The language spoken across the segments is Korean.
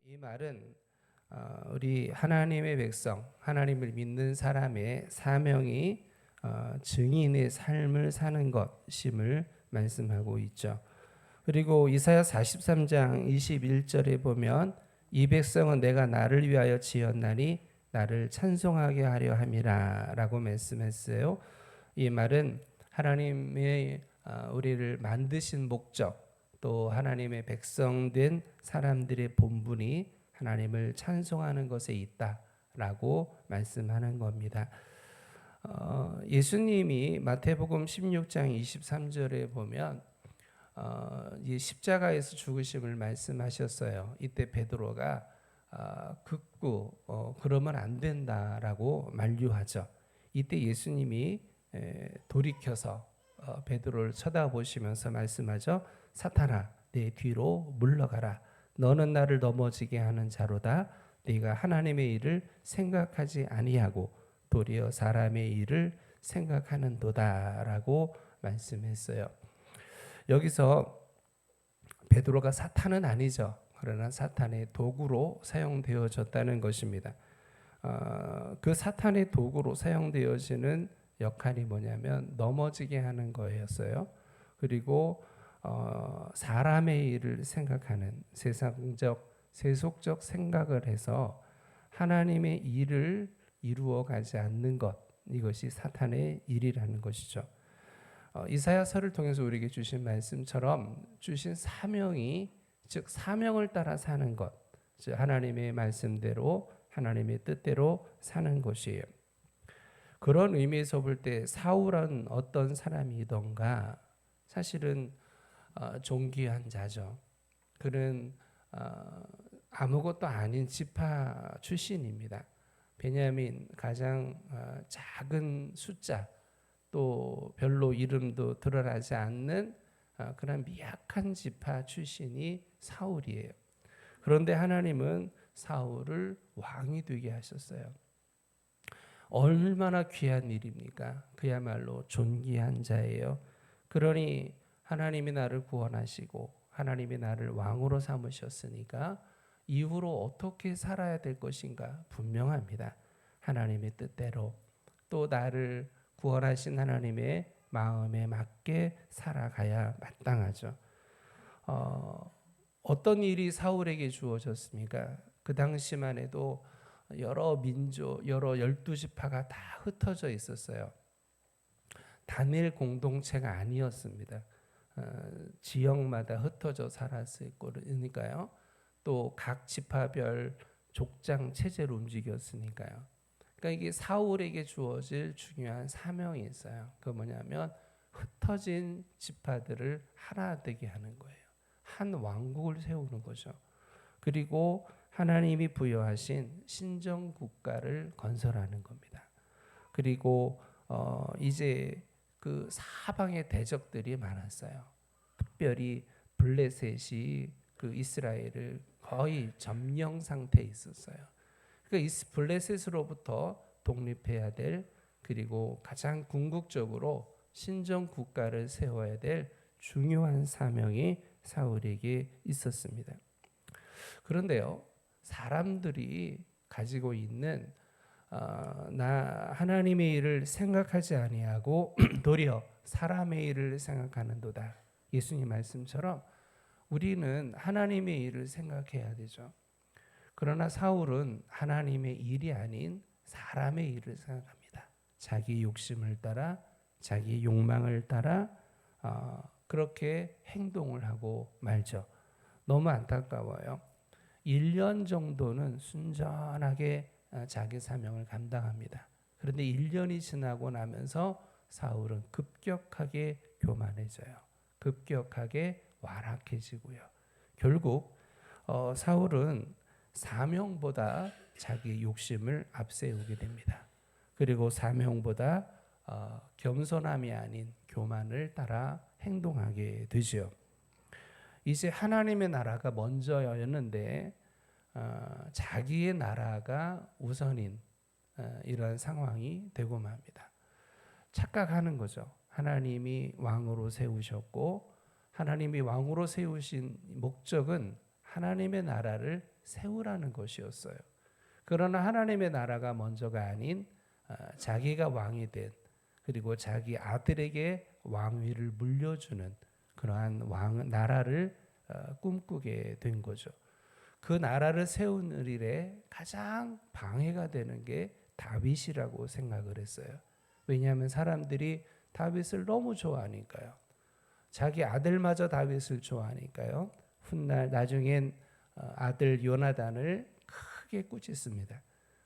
이 말은 우리 하나님의 백성, 하나님을 믿는 사람의 사명이 증인의 삶을 사는 것임을 말씀하고 있죠. 그리고 이사야 43장 21절에 보면 이 백성은 내가 나를 위하여 지었나니 나를 찬송하게 하려 함이라 라고 말씀했어요. 이 말은 하나님의 우리를 만드신 목적, 또 하나님의 백성된 사람들의 본분이 하나님을 찬송하는 것에 있다라고 말씀하는 겁니다. 예수님이 마태복음 16장 23절에 보면 이 십자가에서 죽으심을 말씀하셨어요. 이때 베드로가 극구 그러면 안 된다라고 만류하죠. 이때 예수님이 돌이켜서 베드로를 쳐다보시면서 말씀하죠. 사탄아, 내 뒤로 물러가라. 너는 나를 넘어지게 하는 자로다. 네가 하나님의 일을 생각하지 아니하고 도리어 사람의 일을 생각하는도다라고 말씀했어요. 여기서 베드로가 사탄은 아니죠. 그러나 사탄의 도구로 사용되어졌다는 것입니다. 그 사탄의 도구로 사용되어지는 역할이 뭐냐면 넘어지게 하는 거였어요. 그리고 사람의 일을 생각하는 세상적, 세속적 생각을 해서 하나님의 일을 이루어 가지 않는 것, 이것이 사탄의 일이라는 것이죠. 이사야서를 통해서 우리에게 주신 말씀처럼 주신 사명이, 즉 사명을 따라 사는 것, 즉 하나님의 말씀대로 하나님의 뜻대로 사는 것이에요. 그런 의미에서 볼 때 사울은 어떤 사람이던가, 사실은 존귀한 자죠. 그는 아무것도 아닌 지파 출신입니다. 베냐민 가장 작은 숫자, 또 별로 이름도 드러나지 않는 그런 미약한 지파 출신이 사울이에요. 그런데 하나님은 사울을 왕이 되게 하셨어요. 얼마나 귀한 일입니까? 그야말로 존귀한 자예요. 그러니 하나님이 나를 구원하시고 하나님이 나를 왕으로 삼으셨으니까 이후로 어떻게 살아야 될 것인가 분명합니다. 하나님의 뜻대로, 또 나를 구원하신 하나님의 마음에 맞게 살아가야 마땅하죠. 어떤 일이 사울에게 주어졌습니까? 그 당시만 해도 여러 민족, 여러 12지파가 다 흩어져 있었어요. 단일 공동체가 아니었습니다. 지역마다 흩어져 살았을 거니까요. 또 각 지파별 족장 체제로 움직였으니까요. 그러니까 이게 사울에게 주어질 중요한 사명이 있어요. 그 뭐냐면 흩어진 지파들을 하나 되게 하는 거예요. 한 왕국을 세우는 거죠. 그리고 하나님이 부여하신 신정 국가를 건설하는 겁니다. 그리고 이제 그 사방에 대적들이 많았어요. 특별히 블레셋이 그 이스라엘을 거의 점령 상태에 있었어요. 그러니까 블레셋으로부터 독립해야 될, 그리고 가장 궁극적으로 신정 국가를 세워야 될 중요한 사명이 사울에게 있었습니다. 그런데요, 사람들이 가지고 있는 나 하나님의 일을 생각하지 아니하고 도리어 사람의 일을 생각하는도다. 예수님 말씀처럼 우리는 하나님의 일을 생각해야 되죠. 그러나 사울은 하나님의 일이 아닌 사람의 일을 생각합니다. 자기 욕심을 따라, 자기 욕망을 따라 그렇게 행동을 하고 말죠. 너무 안타까워요. 1년 정도는 순전하게 자기 사명을 감당합니다. 그런데 1년이 지나고 나면서 사울은 급격하게 교만해져요. 급격하게 완악해지고요. 결국 사울은 사명보다 자기 욕심을 앞세우게 됩니다. 그리고 사명보다 겸손함이 아닌 교만을 따라 행동하게 되죠. 이제 하나님의 나라가 먼저였는데 자기의 나라가 우선인 이러한 상황이 되고 맙니다. 착각하는 거죠. 하나님이 왕으로 세우셨고 하나님이 왕으로 세우신 목적은 하나님의 나라를 세우라는 것이었어요. 그러나 하나님의 나라가 먼저가 아닌 자기가 왕이 된 그리고 자기 아들에게 왕위를 물려주는 그러한 나라를 꿈꾸게 된 거죠. 그 나라를 세우는 일에 가장 방해가 되는 게 다윗이라고 생각을 했어요. 왜냐하면 사람들이 다윗을 너무 좋아하니까요. 자기 아들마저 다윗을 좋아하니까요. 훗날 나중엔 아들 요나단을 크게 꾸짖습니다.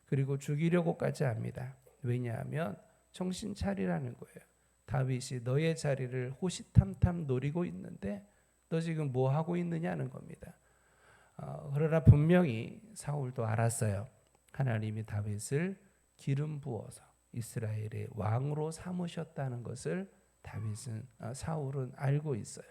그리고 죽이려고까지 합니다. 왜냐하면 정신 차리라는 거예요. 다윗이 너의 자리를 호시탐탐 노리고 있는데 너 지금 뭐 하고 있느냐는 겁니다. 그러나 분명히 사울도 알았어요. 하나님이 다윗을 기름 부어서 이스라엘의 왕으로 삼으셨다는 것을 사울은 알고 있어요.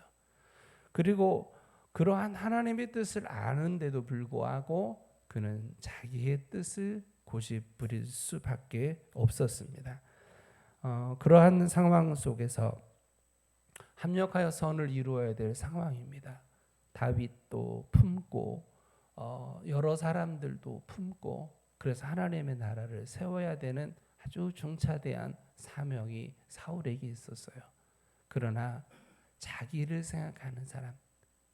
그리고 그러한 하나님의 뜻을 아는데도 불구하고 그는 자기의 뜻을 고집부릴 수밖에 없었습니다. 그러한 상황 속에서 합력하여 선을 이루어야 될 상황입니다. 다윗도 품고 여러 사람들도 품고 그래서 하나님의 나라를 세워야 되는 아주 중차대한 사명이 사울에게 있었어요. 그러나 자기를 생각하는 사람,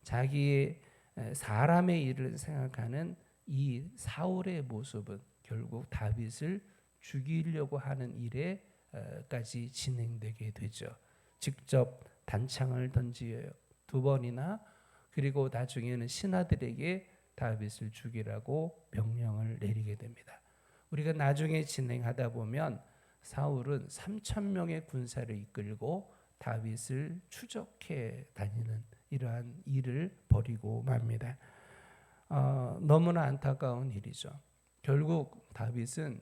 자기의 사람의 일을 생각하는 이 사울의 모습은 결국 다윗을 죽이려고 하는 일에까지 진행되게 되죠. 직접 단창을 던지어요. 2번이나 그리고 나중에는 신하들에게 다윗을 죽이라고 명령을 내리게 됩니다. 우리가 나중에 진행하다 보면 사울은 3,000명의 군사를 이끌고 다윗을 추적해 다니는 이러한 일을 벌이고 맙니다. 너무나 안타까운 일이죠. 결국 다윗은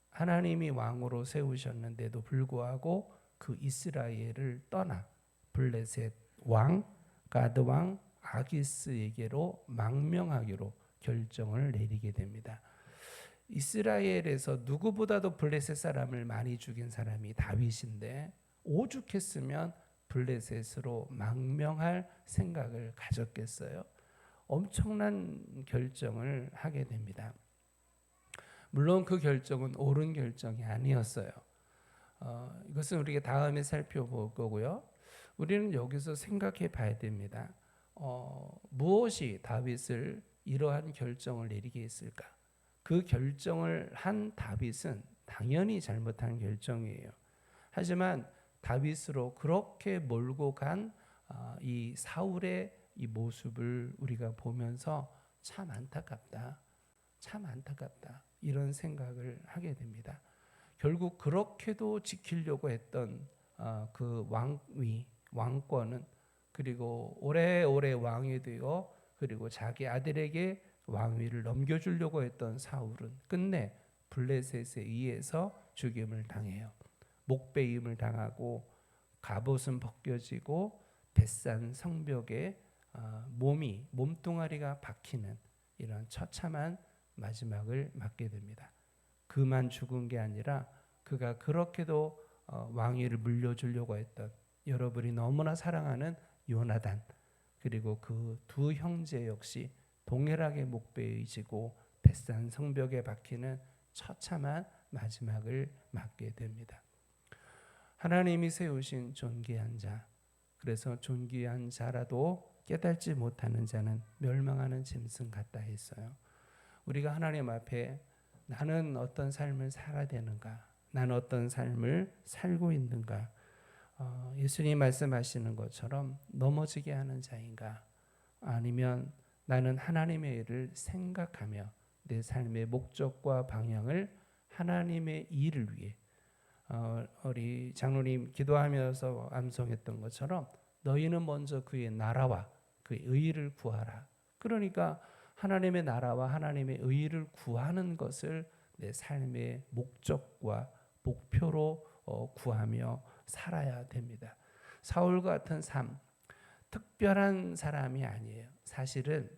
하나님이 왕으로 세우셨는데도 불구하고 그 이스라엘을 떠나 블레셋 왕, 가드 왕 아기스에게로 망명하기로 결정을 내리게 됩니다. 이스라엘에서 누구보다도 블레셋 사람을 많이 죽인 사람이 다윗인데 오죽했으면 블레셋으로 망명할 생각을 가졌겠어요. 엄청난 결정을 하게 됩니다. 물론 그 결정은 옳은 결정이 아니었어요. 이것은 우리가 다음에 살펴볼 거고요. 우리는 여기서 생각해 봐야 됩니다. 무엇이 다윗을 이러한 결정을 내리게 했을까? 그 결정을 한 다윗은 당연히 잘못한 결정이에요. 하지만 다윗으로 그렇게 몰고 간 이 사울의 이 모습을 우리가 보면서 참 안타깝다. 참 안타깝다. 이런 생각을 하게 됩니다. 결국 그렇게도 지키려고 했던 그 왕위, 왕권은 그리고 오래오래 왕이 되어 그리고 자기 아들에게 왕위를 넘겨주려고 했던 사울은 끝내 블레셋에 의해서 죽임을 당해요. 목베임을 당하고 갑옷은 벗겨지고 벳산 성벽에 몸뚱아리가 박히는 이런 처참한 마지막을 맞게 됩니다. 그만 죽은 게 아니라 그가 그렇게도 왕위를 물려주려고 했던 여러분이 너무나 사랑하는 요나단 그리고 그 두 형제 역시 동일하게 목베이 지고 벳산 성벽에 박히는 처참한 마지막을 맞게 됩니다. 하나님이 세우신 존귀한 자, 그래서 존귀한 자라도 깨닫지 못하는 자는 멸망하는 짐승 같다 했어요. 우리가 하나님 앞에 나는 어떤 삶을 살아야 되는가? 나는 어떤 삶을 살고 있는가? 예수님 말씀하시는 것처럼 넘어지게 하는 자인가? 아니면 나는 하나님의 일을 생각하며 내 삶의 목적과 방향을 하나님의 일을 위해 우리 장로님 기도하면서 암송했던 것처럼 너희는 먼저 그의 나라와 그의 의를 구하라. 그러니까 하나님의 나라와 하나님의 의를 구하는 것을 내 삶의 목적과 목표로 구하며 살아야 됩니다. 사울 같은 삶, 특별한 사람이 아니에요. 사실은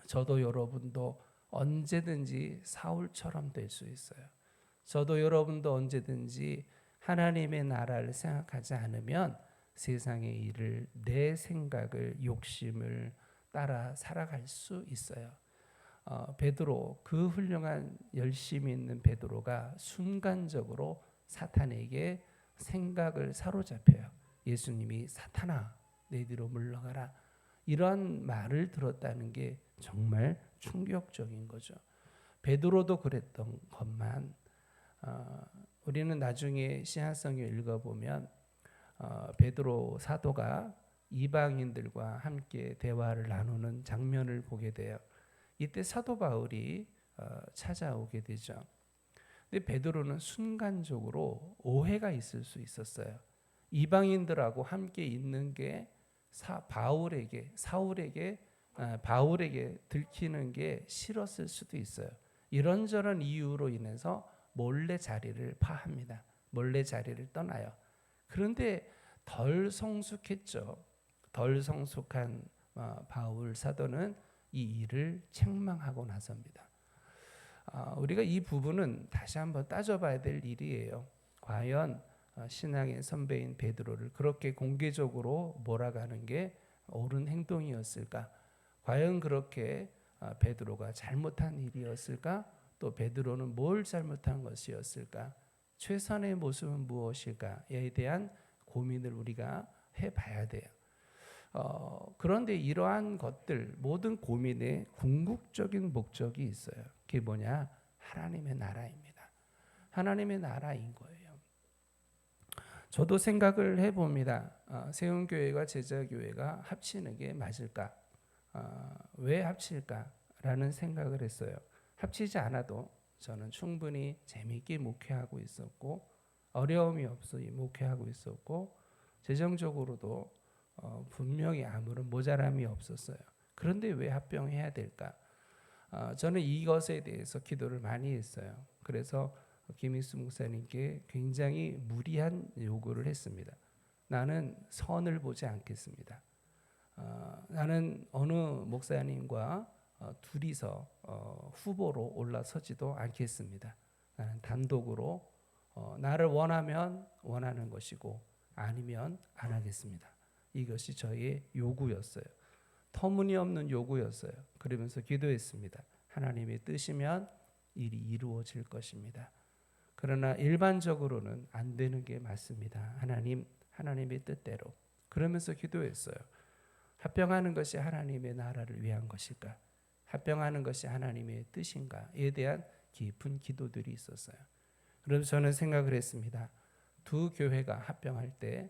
저도 여러분도 언제든지 사울처럼 될 수 있어요. 저도 여러분도 언제든지 하나님의 나라를 생각하지 않으면 세상의 일을, 내 생각을, 욕심을 따라 살아갈 수 있어요. 베드로, 그 훌륭한 열심히 있는 베드로가 순간적으로 사탄에게 생각을 사로잡혀요. 예수님이 사탄아 내 뒤로 물러가라, 이런 말을 들었다는 게 정말 충격적인 거죠. 베드로도 그랬던 것만 우리는 나중에 신약성경 읽어보면 베드로 사도가 이방인들과 함께 대화를 나누는 장면을 보게 돼요. 이때 사도 바울이 찾아오게 되죠. 근데 베드로는 순간적으로 오해가 있을 수 있었어요. 이방인들하고 함께 있는 게 바울에게 들키는 게 싫었을 수도 있어요. 이런저런 이유로 인해서 몰래 자리를 파합니다. 몰래 자리를 떠나요. 그런데 덜 성숙했죠. 덜 성숙한 바울 사도는 이 일을 책망하고 나섭니다. 우리가 이 부분은 다시 한번 따져봐야 될 일이에요. 과연 신앙의 선배인 베드로를 그렇게 공개적으로 몰아가는 게 옳은 행동이었을까? 과연 그렇게 베드로가 잘못한 일이었을까? 또 베드로는 뭘 잘못한 것이었을까? 최선의 모습은 무엇일까에 대한 고민을 우리가 해봐야 돼요. 그런데 이러한 것들, 모든 고민에 궁극적인 목적이 있어요. 그게 뭐냐? 하나님의 나라입니다. 하나님의 나라인 거예요. 저도 생각을 해봅니다. 세운교회가 제자교회가 합치는 게 맞을까? 왜 합칠까라는 생각을 했어요. 합치지 않아도 저는 충분히 재미있게 목회하고 있었고, 어려움이 없이 목회하고 있었고, 재정적으로도 분명히 아무런 모자람이 없었어요. 그런데 왜 합병해야 될까? 저는 이것에 대해서 기도를 많이 했어요. 그래서 김익수 목사님께 굉장히 무리한 요구를 했습니다. 나는 선을 보지 않겠습니다. 나는 어느 목사님과 둘이서 후보로 올라서지도 않겠습니다. 나는 단독으로 나를 원하면 원하는 것이고 아니면 안 하겠습니다. 이것이 저의 요구였어요. 터무니없는 요구였어요. 그러면서 기도했습니다. 하나님의 뜻이면 일이 이루어질 것입니다. 그러나 일반적으로는 안 되는 게 맞습니다. 하나님의 뜻대로. 그러면서 기도했어요. 합병하는 것이 하나님의 나라를 위한 것일까? 합병하는 것이 하나님의 뜻인가에 대한 깊은 기도들이 있었어요. 그래서 저는 생각을 했습니다. 두 교회가 합병할 때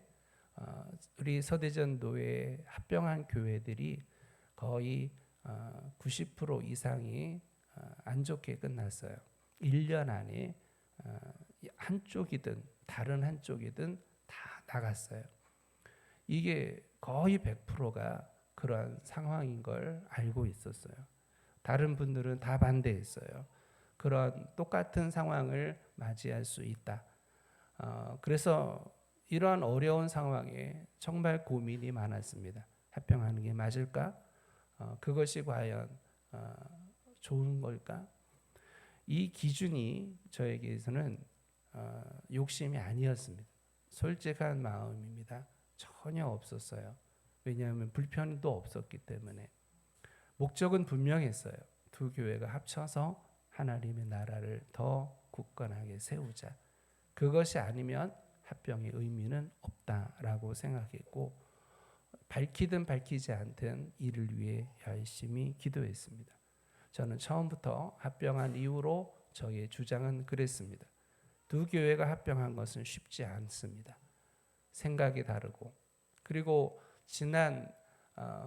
우리 서대전도에 합병한 교회들이 거의 90% 이상이 안 좋게 끝났어요. 1년 안에 한쪽이든 다른 한쪽이든 다 나갔어요. 이게 거의 100%가 그러한 상황인 걸 알고 있었어요. 다른 분들은 다 반대했어요. 그런 똑같은 상황을 맞이할 수 있다. 그래서 이러한 어려운 상황에 정말 고민이 많았습니다. 합병하는 게 맞을까? 그것이 과연 좋은 걸까? 이 기준이 저에게서는 욕심이 아니었습니다. 솔직한 마음입니다. 전혀 없었어요. 왜냐하면 불편도 없었기 때문에. 목적은 분명했어요. 두 교회가 합쳐서 하나님의 나라를 더 굳건하게 세우자. 그것이 아니면 합병의 의미는 없다라고 생각했고, 밝히든 밝히지 않든 이를 위해 열심히 기도했습니다. 저는 처음부터 합병한 이후로 저의 주장은 그랬습니다. 두 교회가 합병한 것은 쉽지 않습니다. 생각이 다르고, 그리고 지난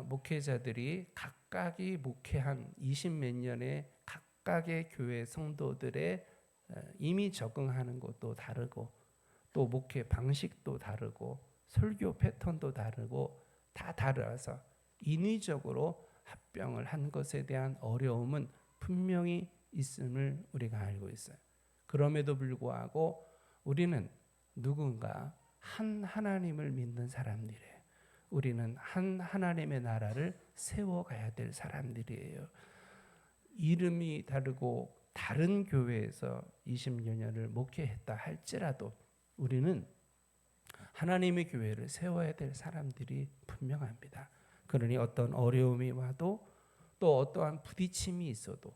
목회자들이 각각이 목회한 20몇 년의 각각의 교회 성도들의 이미 적응하는 것도 다르고, 또 목회 방식도 다르고, 설교 패턴도 다르고, 다 달라서 인위적으로 합병을 한 것에 대한 어려움은 분명히 있음을 우리가 알고 있어요. 그럼에도 불구하고 우리는 누군가 한 하나님을 믿는 사람들이에요. 우리는 한 하나님의 나라를 세워가야 될 사람들이에요. 이름이 다르고 다른 교회에서 20여 년을 목회했다 할지라도 우리는 하나님의 교회를 세워야 될 사람들이 분명합니다. 그러니 어떤 어려움이 와도 또 어떠한 부딪힘이 있어도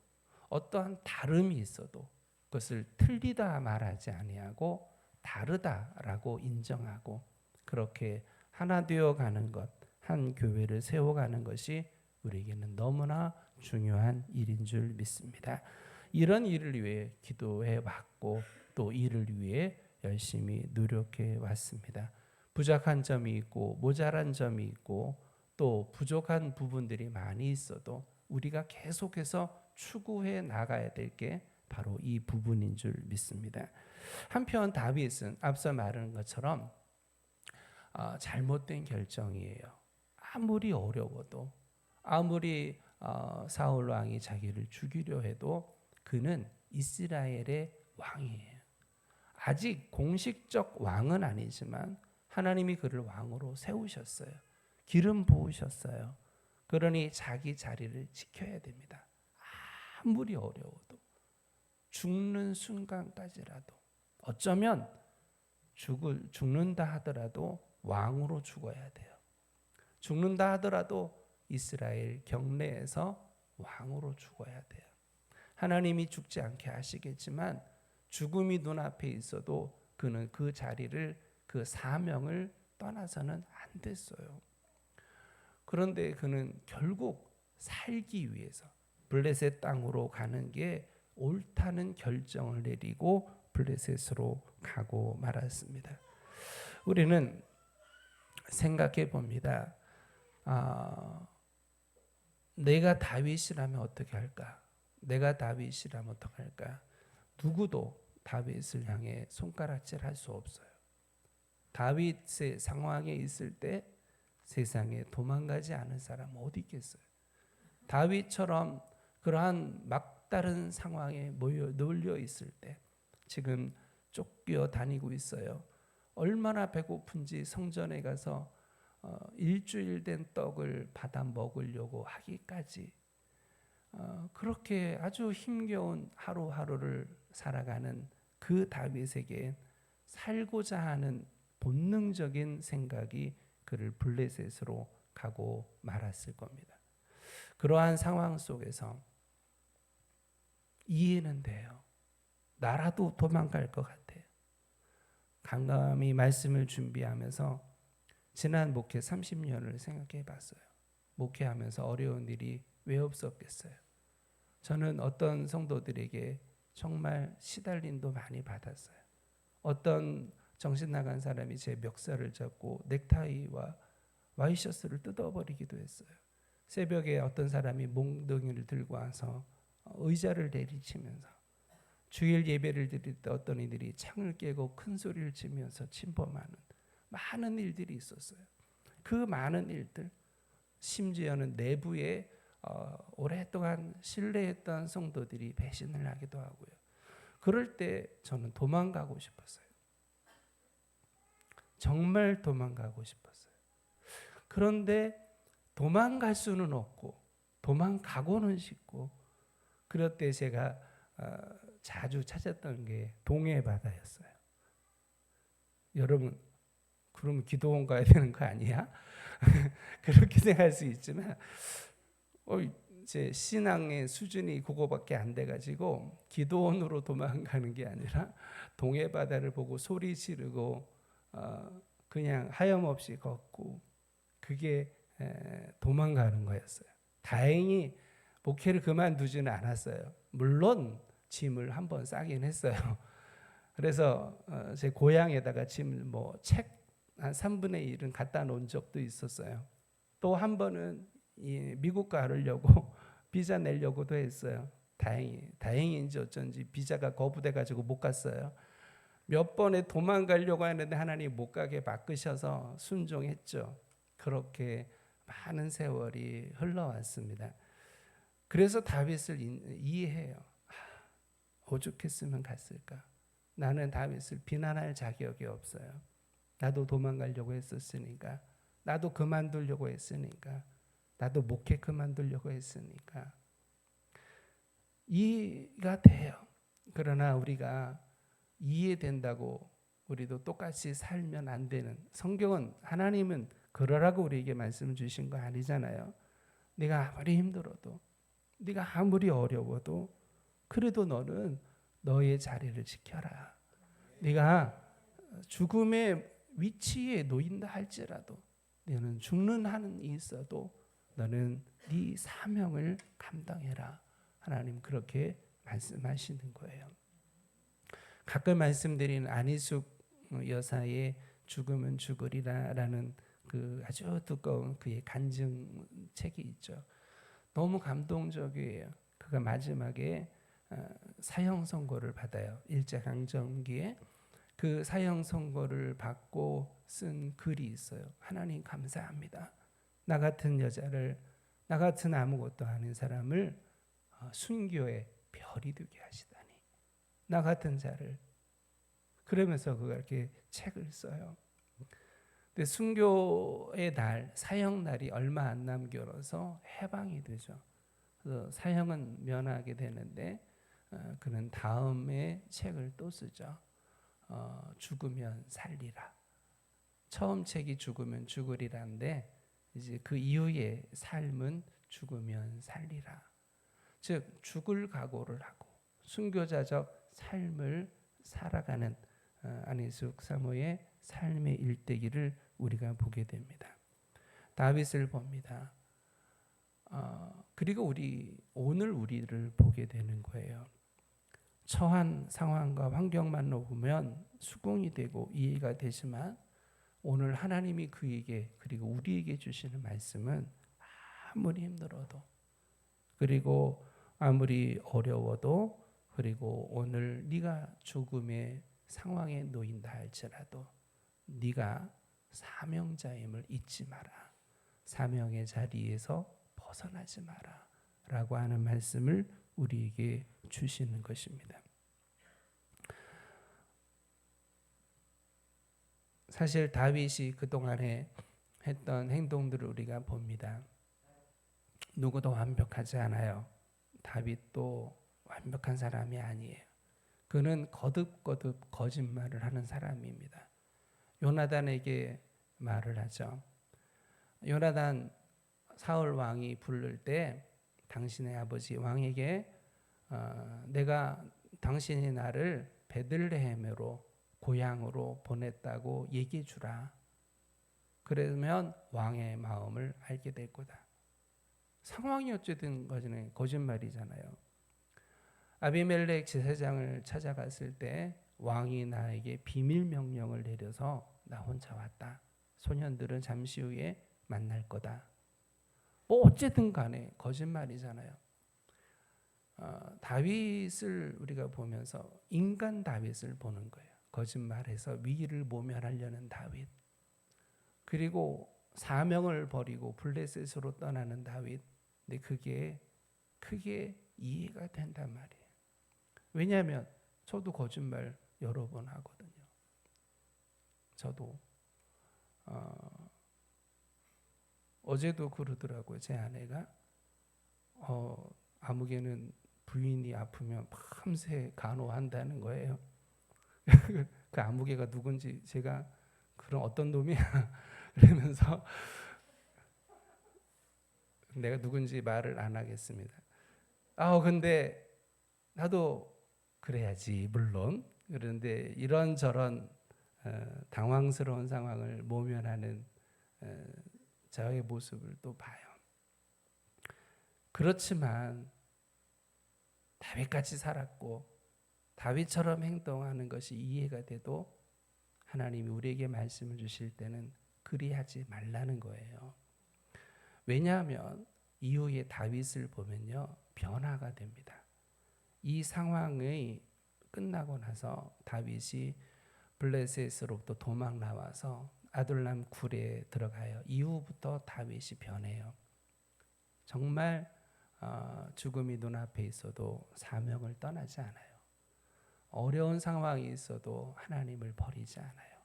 어떠한 다름이 있어도 그것을 틀리다 말하지 아니하고 다르다라고 인정하고 그렇게 하나 되어 가는 것, 한 교회를 세워가는 것이 우리에게는 너무나 중요한 일인 줄 믿습니다. 이런 일을 위해 기도해 왔고 또 이를 위해 열심히 노력해 왔습니다. 부족한 점이 있고 모자란 점이 있고 또 부족한 부분들이 많이 있어도 우리가 계속해서 추구해 나가야 될 게 바로 이 부분인 줄 믿습니다. 한편 다윗은 앞서 말한 것처럼 잘못된 결정이에요. 아무리 어려워도 아무리 사울 왕이 자기를 죽이려 해도 그는 이스라엘의 왕이에요. 아직 공식적 왕은 아니지만 하나님이 그를 왕으로 세우셨어요. 기름 부으셨어요. 그러니 자기 자리를 지켜야 됩니다. 아무리 어려워도 죽는 순간까지라도 어쩌면 죽는다 하더라도 왕으로 죽어야 돼요. 죽는다 하더라도 이스라엘 경내에서 왕으로 죽어야 돼요. 하나님이 죽지 않게 하시겠지만 죽음이 눈앞에 있어도 그는 그 자리를 그 사명을 떠나서는 안 됐어요. 그런데 그는 결국 살기 위해서 블레셋 땅으로 가는 게 옳다는 결정을 내리고 블레셋으로 가고 말았습니다. 우리는 생각해 봅니다. 내가 다윗이라면 어떻게 할까? 내가 다윗이라면 어떻게 할까? 누구도 다윗을 향해 손가락질할 수 없어요. 다윗의 상황에 있을 때 세상에 도망가지 않은 사람 어디 있겠어요? 다윗처럼 그러한 막다른 상황에 놀려 있을 때 지금 쫓겨 다니고 있어요. 얼마나 배고픈지 성전에 가서 일주일 된 떡을 받아 먹으려고 하기까지 그렇게 아주 힘겨운 하루하루를 살아가는 그 다윗에게 살고자 하는 본능적인 생각이 그를 블레셋으로 가고 말았을 겁니다. 그러한 상황 속에서 이해는 돼요. 나라도 도망갈 것 같아요. 강감히 말씀을 준비하면서 지난 목회 30년을 생각해 봤어요. 목회하면서 어려운 일이 왜 없었겠어요? 저는 어떤 성도들에게 정말 시달림도 많이 받았어요. 어떤 정신 나간 사람이 제 멱살을 잡고 넥타이와 와이셔츠를 뜯어버리기도 했어요. 새벽에 어떤 사람이 몽둥이를 들고 와서 의자를 내리치면서 주일 예배를 드릴 때 어떤 이들이 창을 깨고 큰 소리를 치면서 침범하는 많은 일들이 있었어요. 그 많은 일들, 심지어는 내부에 오랫동안 신뢰했던 성도들이 배신을 하기도 하고요. 그럴 때 저는 도망가고 싶었어요. 정말 도망가고 싶었어요. 그런데 도망갈 수는 없고 도망가고는 싶고 그럴 때 제가 자주 찾았던 게 동해 바다였어요. 여러분 그러면 기도원 가야 되는 거 아니야? 그렇게 생각할 수 있지만 제 신앙의 수준이 그거밖에 안 돼가지고 기도원으로 도망가는 게 아니라 동해 바다를 보고 소리 지르고 그냥 하염없이 걷고 그게 도망가는 거였어요. 다행히 목회를 그만두지는 않았어요. 물론 짐을 한번 싸긴 했어요. 그래서 제 고향에다가 짐을 책 한 3분의 1은 갖다 놓은 적도 있었어요. 또 한 번은 미국 가려고 비자 내려고도 했어요. 다행인지 어쩐지 비자가 거부돼 가지고 못 갔어요. 몇 번에 도망가려고 하는데 하나님 못 가게 바꾸셔서 순종했죠. 그렇게 많은 세월이 흘러왔습니다. 그래서 다윗을 이해해요. 오죽했으면 갔을까. 나는 다윗을 비난할 자격이 없어요. 나도 도망가려고 했었으니까, 나도 그만두려고 했으니까, 나도 목회 그만두려고 했으니까 이해가 돼요. 그러나 우리가 이해된다고 우리도 똑같이 살면 안 되는, 성경은 하나님은 그러라고 우리에게 말씀 주신 거 아니잖아요. 네가 아무리 힘들어도, 네가 아무리 어려워도 그래도 너는 너의 자리를 지켜라. 네가 죽음의 위치에 놓인다 할지라도, 너는 죽는 한이 있어도 너는 네 사명을 감당해라. 하나님 그렇게 말씀하시는 거예요. 가끔 말씀드린 안희숙 여사의 죽으면 죽으리라라는 그 아주 두꺼운 그의 간증책이 있죠. 너무 감동적이에요. 그가 마지막에 사형 선고를 받아요. 일제강점기에 그 사형 선고를 받고 쓴 글이 있어요. 하나님 감사합니다. 나 같은 여자를, 나 같은 아무것도 아닌 사람을 순교의 별이 되게 하시다니. 나 같은 자를. 그러면서 그가 이렇게 책을 써요. 근데 순교의 날, 사형 날이 얼마 안 남겨서 해방이 되죠. 그래서 사형은 면하게 되는데 그는 다음에 책을 또 쓰죠. 죽으면 살리라. 처음 책이 죽으면 죽으리라인데 이제 그 이후의 삶은 죽으면 살리라. 즉 죽을 각오를 하고 순교자적 삶을 살아가는 안희숙 사모의 삶의 일대기를 우리가 보게 됩니다. 다윗을 봅니다. 그리고 오늘 우리를 보게 되는 거예요. 처한 상황과 환경만 보면 수긍이 되고 이해가 되지만 오늘 하나님이 그에게 그리고 우리에게 주시는 말씀은 아무리 힘들어도 그리고 아무리 어려워도 그리고 오늘 네가 죽음의 상황에 놓인다 할지라도 네가 사명자임을 잊지 마라. 사명의 자리에서 벗어나지 마라. 라고 하는 말씀을 우리에게 주시는 것입니다. 사실 다윗이 그동안에 했던 행동들을 우리가 봅니다. 누구도 완벽하지 않아요. 다윗도 완벽한 사람이 아니에요. 그는 거듭거듭 거짓말을 하는 사람입니다. 요나단에게 말을 하죠. 요나단 사울 왕이 부를 때 당신의 아버지 왕에게 내가 당신이 나를 베들레헴으로 고향으로 보냈다고 얘기해 주라. 그러면 왕의 마음을 알게 될 거다. 상황이 어쨌든 거짓말이잖아요. 아비멜렉 제사장을 찾아갔을 때 왕이 나에게 비밀 명령을 내려서 나 혼자 왔다. 소년들은 잠시 후에 만날 거다. 뭐 어쨌든 간에 거짓말이잖아요. 다윗을 우리가 보면서 인간 다윗을 보는 거예요. 거짓말해서 위기를 모면하려는 다윗. 그리고 사명을 버리고 블레셋으로 떠나는 다윗. 근데 그게 크게 이해가 된단 말이에요. 왜냐하면 저도 거짓말 여러 번 하거든요. 저도 어제도 그러더라고요. 제 아내가 아무개는 부인이 아프면 밤새 간호한다는 거예요. 그 아무개가 누군지 제가 그런 어떤 놈이야 그러면서 내가 누군지 말을 안 하겠습니다. 근데 나도 그래야지 물론. 그런데 이런저런 당황스러운 상황을 모면하는 저의 모습을 또 봐요. 그렇지만 다윗같이 살았고 다윗처럼 행동하는 것이 이해가 돼도 하나님이 우리에게 말씀을 주실 때는 그리하지 말라는 거예요. 왜냐하면 이후에 다윗을 보면요 변화가 됩니다. 이 상황이 끝나고 나서 다윗이 블레셋으로부터 도망 나와서 아둘람 굴에 들어가요. 이후부터 다윗이 변해요. 정말 죽음이 눈앞에 있어도 사명을 떠나지 않아요. 어려운 상황이 있어도 하나님을 버리지 않아요.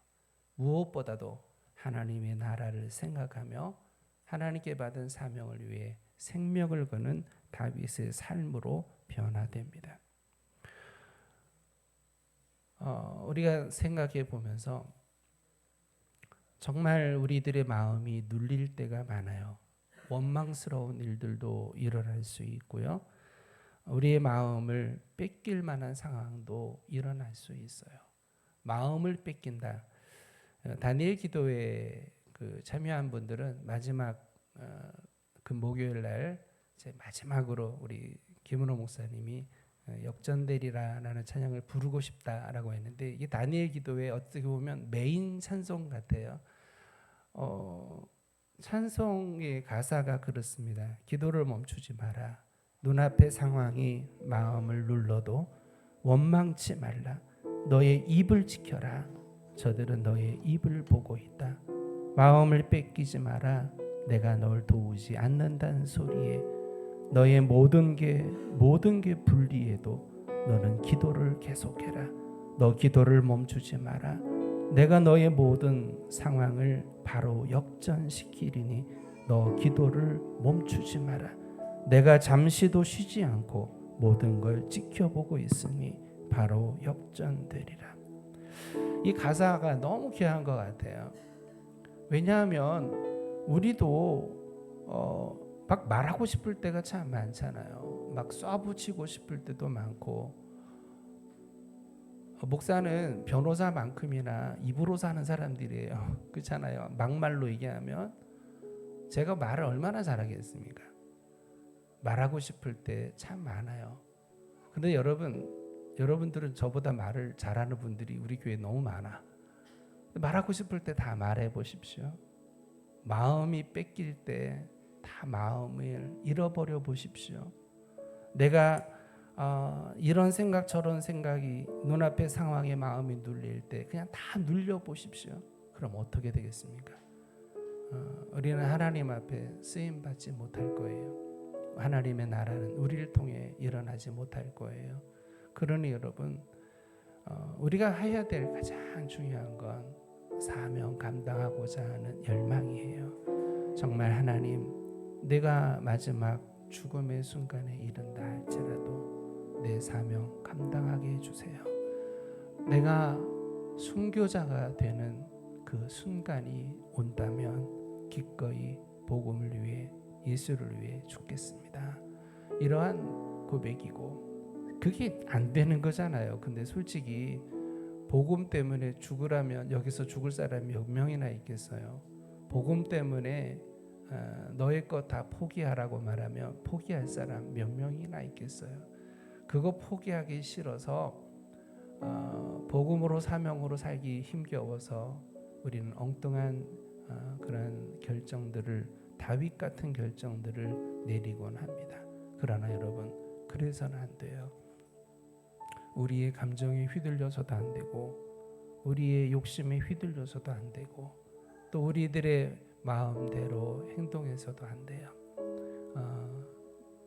무엇보다도 하나님의 나라를 생각하며 하나님께 받은 사명을 위해 생명을 거는 다윗의 삶으로 변화됩니다. 우리가 생각해 보면서 정말 우리들의 마음이 눌릴 때가 많아요. 원망스러운 일들도 일어날 수 있고요. 우리의 마음을 뺏길 만한 상황도 일어날 수 있어요. 마음을 뺏긴다. 다니엘 기도에 참여한 분들은 마지막 그 목요일 날 마지막으로 우리 김은호 목사님이 역전되리라라는 찬양을 부르고 싶다라고 했는데, 이게 다니엘 기도에 어떻게 보면 메인 찬송 같아요. 찬송의 가사가 그렇습니다. 기도를 멈추지 마라. 눈앞의 상황이 마음을 눌러도 원망치 말라. 너의 입을 지켜라. 저들은 너의 입을 보고 있다. 마음을 뺏기지 마라. 내가 널 도우지 않는다는 소리에 너의 모든 게 불리해도 너는 기도를 계속해라. 너 기도를 멈추지 마라. 내가 너의 모든 상황을 바로 역전시키리니 너 기도를 멈추지 마라. 내가 잠시도 쉬지 않고 모든 걸 지켜보고 있으니 바로 역전되리라. 이 가사가 너무 귀한 것 같아요. 왜냐하면 우리도 막 말하고 싶을 때가 참 많잖아요. 막 쏴붙이고 싶을 때도 많고, 목사는 변호사만큼이나 입으로 사는 사람들이에요. 그렇잖아요. 막말로 얘기하면 제가 말을 얼마나 잘하겠습니까? 말하고 싶을 때 참 많아요. 근데 여러분들은 저보다 말을 잘하는 분들이 우리 교회에 너무 많아. 말하고 싶을 때 다 말해 보십시오. 마음이 뺏길 때 다 마음을 잃어버려 보십시오. 내가 이런 생각 저런 생각이 눈앞의 상황에 마음이 눌릴 때 그냥 다 눌려 보십시오. 그럼 어떻게 되겠습니까? 우리는 하나님 앞에 쓰임 받지 못할 거예요. 하나님의 나라는 우리를 통해 일어나지 못할 거예요. 그러니 여러분, 우리가 해야 될 가장 중요한 건 사명 감당하고자 하는 열망이에요. 정말 하나님, 내가 마지막 죽음의 순간에 이른다 할지라도 내 사명 감당하게 해주세요. 내가 순교자가 되는 그 순간이 온다면 기꺼이 복음을 위해, 예수를 위해 죽겠습니다. 이러한 고백이고, 그게 안 되는 거잖아요. 근데 솔직히 복음 때문에 죽으라면 여기서 죽을 사람이 몇 명이나 있겠어요? 복음 때문에 너의 것 다 포기하라고 말하면 포기할 사람 몇 명이나 있겠어요? 그거 포기하기 싫어서 복음으로 사명으로 살기 힘겨워서 우리는 엉뚱한 그런 결정들을, 다윗 같은 결정들을 내리곤 합니다. 그러나 여러분, 그래서는 안 돼요. 우리의 감정에 휘둘려서도 안 되고, 우리의 욕심에 휘둘려서도 안 되고, 또 우리들의 마음대로 행동해서도 안 돼요.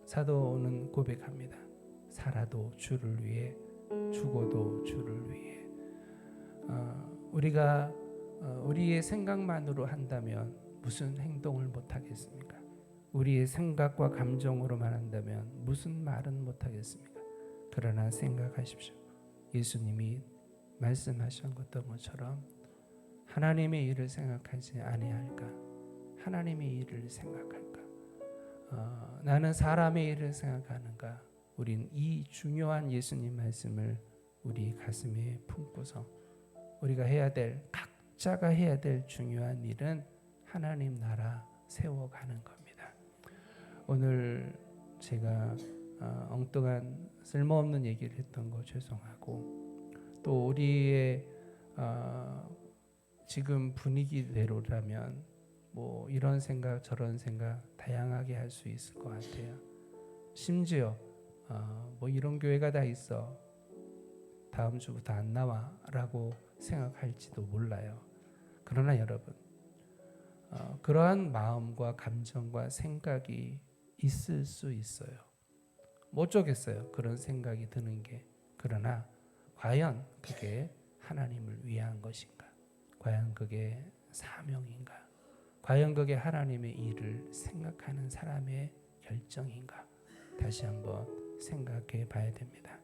사도는 고백합니다. 살아도 주를 위해, 죽어도 주를 위해. 우리가 우리의 생각만으로 한다면 무슨 행동을 못 하겠습니까? 우리의 생각과 감정으로만 한다면 무슨 말은 못 하겠습니까? 그러나 생각하십시오. 예수님이 말씀하신 것처럼 하나님의 일을 생각하지 아니할까? 하나님의 일을 생각할까? 나는 사람의 일을 생각하는가? 우린 이 중요한 예수님 말씀을 우리 가슴에 품고서 우리가 해야 될, 각자가 해야 될 중요한 일은 하나님 나라 세워가는 겁니다. 오늘 제가 엉뚱한 쓸모없는 얘기를 했던 거 죄송하고, 또 우리의 지금 분위기대로라면 뭐 이런 생각 저런 생각 다양하게 할 수 있을 것 같아요. 심지어 뭐 이런 교회가 다 있어, 다음 주부터 안 나와 라고 생각할지도 몰라요. 그러나 여러분, 그러한 마음과 감정과 생각이 있을 수 있어요. 못 쪼겠어요. 그런 생각이 드는 게. 그러나 과연 그게 하나님을 위한 것인가? 과연 그게 사명인가? 과연 그게 하나님의 일을 생각하는 사람의 결정인가? 다시 한번 생각해 봐야 됩니다.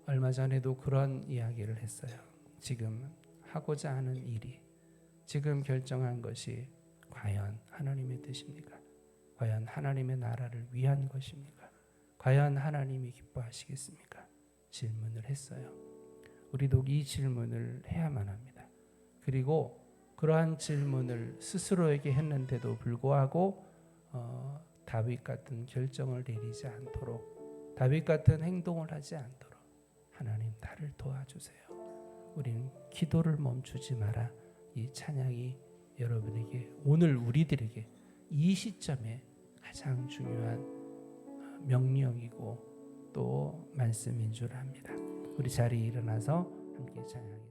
얼마 전에도 그런 이야기를 했어요. 지금 하고자 하는 일이, 지금 결정한 것이 과연 하나님의 뜻입니까? 과연 하나님의 나라를 위한 것입니까? 과연 하나님이 기뻐하시겠습니까? 질문을 했어요. 우리도 이 질문을 해야만 합니다. 그리고 그러한 질문을 스스로에게 했는데도 불구하고 다윗 같은 결정을 내리지 않도록, 다윗 같은 행동을 하지 않도록 하나님 나를 도와주세요. 우리는 기도를 멈추지 마라. 이 찬양이 여러분에게, 오늘 우리들에게 이 시점에 가장 중요한 명령이고 또 말씀인 줄 압니다. 우리 자리에 일어나서 함께 찬양하겠습니다.